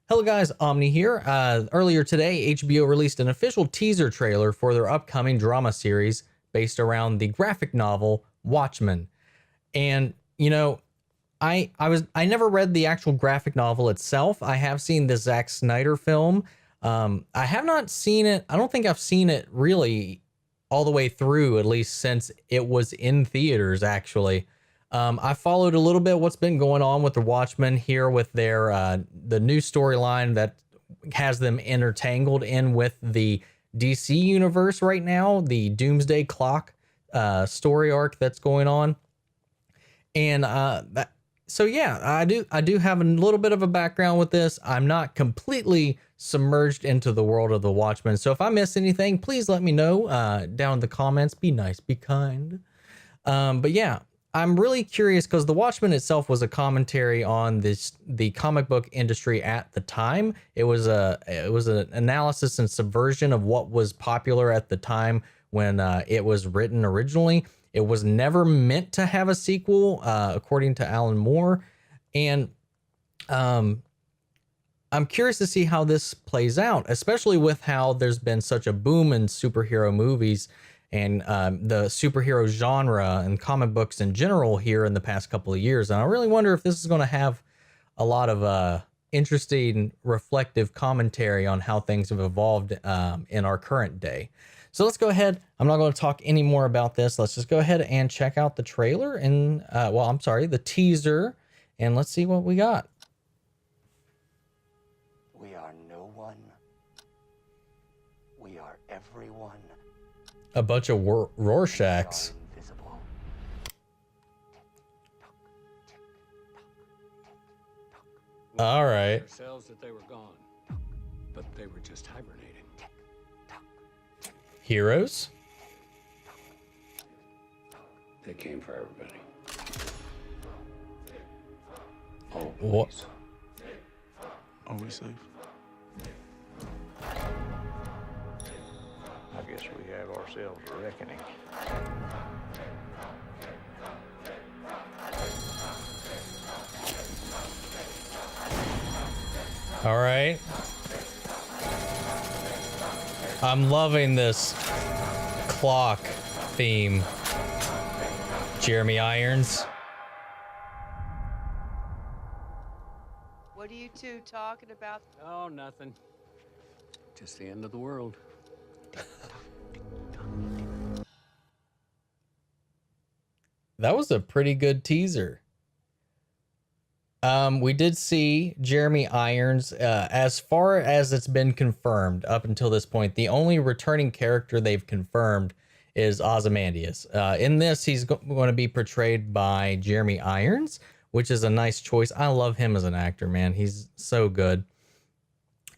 Hello guys, Omni here. Earlier today, HBO released an official teaser trailer for their upcoming drama series based around the graphic novel Watchmen. And I never read the actual graphic novel itself. I have seen the Zack Snyder film. I have not seen it. I don't think I've seen it really all the way through, at least since it was in theaters, actually. I followed a little bit what's been going on with the Watchmen here with their the new storyline that has them intertangled in with the DC universe right now, the Doomsday Clock story arc that's going on. And so yeah, I do have a little bit of a background with this. I'm not completely submerged into the world of the Watchmen. So if I miss anything, please let me know down in the comments. Be nice, be kind. But yeah, I'm really curious because The Watchmen itself was a commentary on the comic book industry at the time. It was an analysis and subversion of what was popular at the time when it was written originally. It was never meant to have a sequel, according to Alan Moore, and I'm curious to see how this plays out, especially with how there's been such a boom in superhero movies and the superhero genre and comic books in general here in the past couple of years. And I really wonder if this is going to have a lot of interesting, reflective commentary on how things have evolved in our current day. So let's go ahead. I'm not going to talk any more about this. Let's just go ahead and check out the trailer and, the teaser, and let's see what we got. We are no one. We are everyone. A bunch of Rorschachs. Invisible. All right. Ourselves that they were gone, but they were just hibernating. Heroes. They came for everybody. What? Are we safe? I guess we have ourselves a reckoning. All right. I'm loving this clock theme. Jeremy Irons. What are you two talking about? Oh, nothing. Just the end of the world. That was a pretty good teaser. We did see Jeremy Irons, as far as it's been confirmed up until this point. The only returning character they've confirmed is Ozymandias. In this, he's going to be portrayed by Jeremy Irons, which is a nice choice. I love him as an actor, man. He's so good.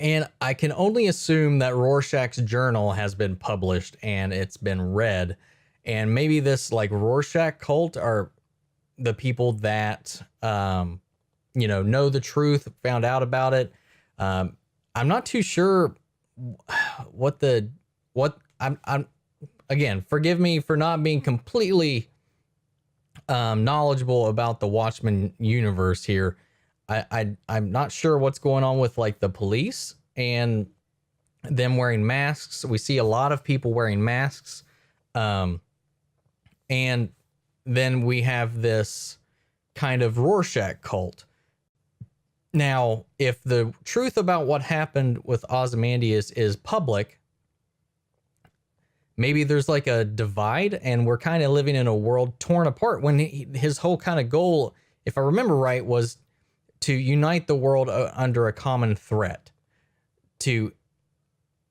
And I can only assume that Rorschach's journal has been published and it's been read. And maybe this like Rorschach cult are the people that, know the truth, found out about it. I'm not too sure what I'm again, forgive me for not being completely knowledgeable about the Watchmen universe here. I'm not sure what's going on with like the police and them wearing masks. We see a lot of people wearing masks. And then we have this kind of Rorschach cult. Now, if the truth about what happened with Ozymandias is public, maybe there's like a divide and we're kind of living in a world torn apart when his whole kind of goal, if I remember right, was to unite the world under a common threat,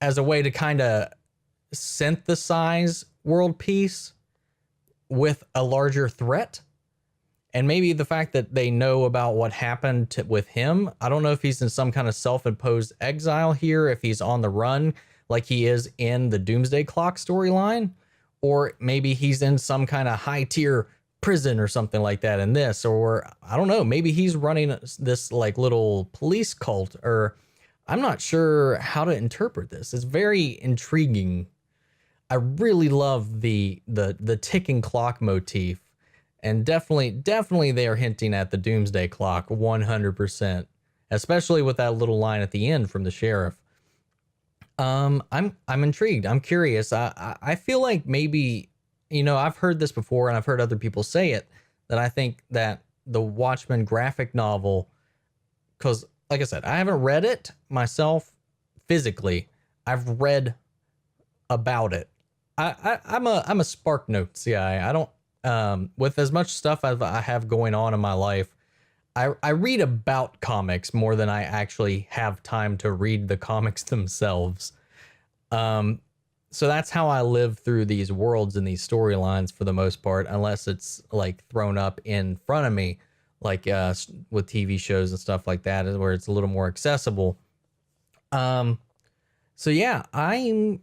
as a way to kind of synthesize world peace with a larger threat. And maybe the fact that they know about what happened with him, I don't know if he's in some kind of self-imposed exile here, if he's on the run like he is in the Doomsday Clock storyline, or maybe he's in some kind of high-tier prison or something like that in this, or I don't know, maybe he's running this like little police cult, or I'm not sure how to interpret this. It's very intriguing. I really love the ticking clock motif. And definitely they are hinting at the Doomsday Clock 100%. especially with that little line at the end from the sheriff. I'm intrigued. I'm curious. I feel like maybe, I've heard this before and I've heard other people say it, that I think that the Watchmen graphic novel, because like I said, I haven't read it myself physically. I've read about it. I'm a Spark Notes guy. I don't, with as much stuff I have going on in my life, I read about comics more than I actually have time to read the comics themselves. So that's how I live through these worlds and these storylines for the most part, unless it's like thrown up in front of me, like with TV shows and stuff like that, where it's a little more accessible. So yeah, I'm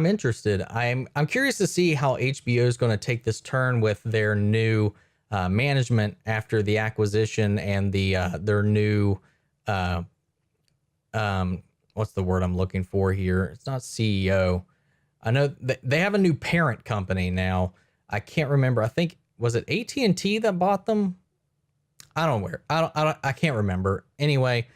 interested. I'm curious to see how HBO is going to take this turn with their new management after the acquisition and their new what's the word I'm looking for here? It's not CEO. I know they have a new parent company now. I can't remember. I think, was it AT&T that bought them? I can't remember. Anyway,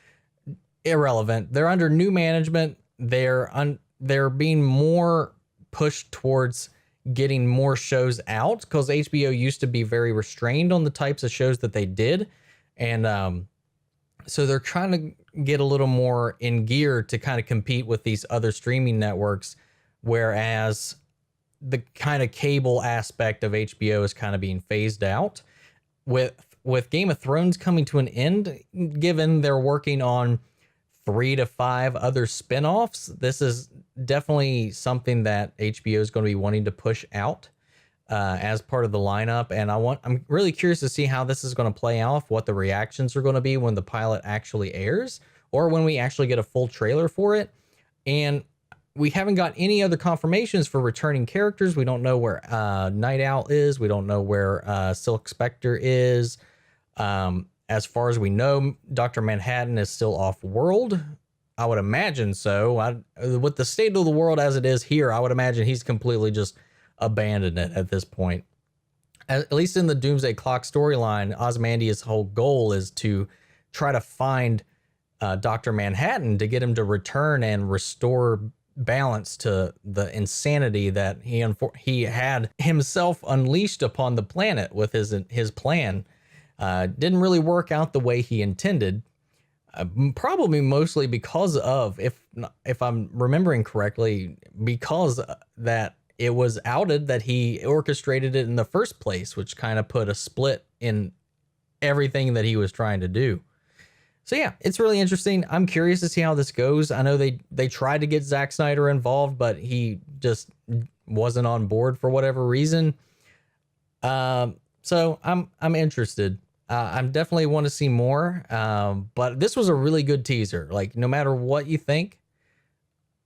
irrelevant. They're under new management. They're being more pushed towards getting more shows out, because HBO used to be very restrained on the types of shows that they did. And so they're trying to get a little more in gear to kind of compete with these other streaming networks, whereas the kind of cable aspect of HBO is kind of being phased out. With Game of Thrones coming to an end, given they're working on 3 to 5 other spinoffs, this is definitely something that HBO is going to be wanting to push out as part of the lineup. And I'm really curious to see how this is going to play out, what the reactions are going to be when the pilot actually airs, or when we actually get a full trailer for it. And we haven't got any other confirmations for returning characters. We don't know where Night Owl is. We don't know where Silk Spectre is. As far as we know, Dr. Manhattan is still off world. I would imagine so. With the state of the world as it is here, I would imagine he's completely just abandoned it at this point. At least in the Doomsday Clock storyline, Ozymandias' whole goal is to try to find Dr. Manhattan to get him to return and restore balance to the insanity that he had himself unleashed upon the planet with his plan. Didn't really work out the way he intended. Probably mostly because of, if I'm remembering correctly, because that it was outed that he orchestrated it in the first place, which kind of put a split in everything that he was trying to do. So yeah, it's really interesting. I'm curious to see how this goes. I know they tried to get Zack Snyder involved, but he just wasn't on board for whatever reason. So I'm interested. I'm definitely want to see more. But this was a really good teaser. Like, no matter what you think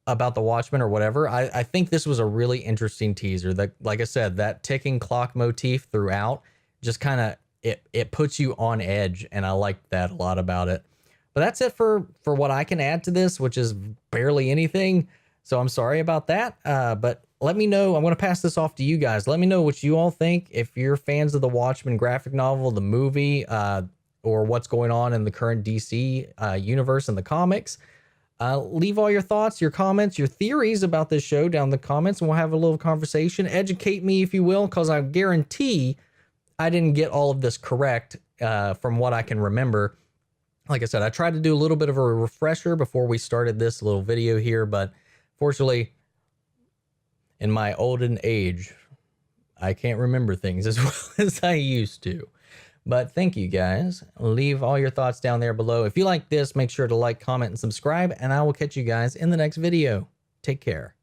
about the Watchmen or whatever, I think this was a really interesting teaser. That, like I said, that ticking clock motif throughout just kind of it puts you on edge, and I like that a lot about it. But that's it for what I can add to this, which is barely anything. So I'm sorry about that. But let me know. I'm going to pass this off to you guys. Let me know what you all think. If you're fans of the Watchmen graphic novel, the movie, or what's going on in the current DC universe and the comics. Leave all your thoughts, your comments, your theories about this show down in the comments, and we'll have a little conversation. Educate me, if you will, because I guarantee I didn't get all of this correct from what I can remember. Like I said, I tried to do a little bit of a refresher before we started this little video here, but fortunately, in my olden age, I can't remember things as well as I used to. But thank you guys. Leave all your thoughts down there below. If you like this, make sure to like, comment, and subscribe, and I will catch you guys in the next video. Take care.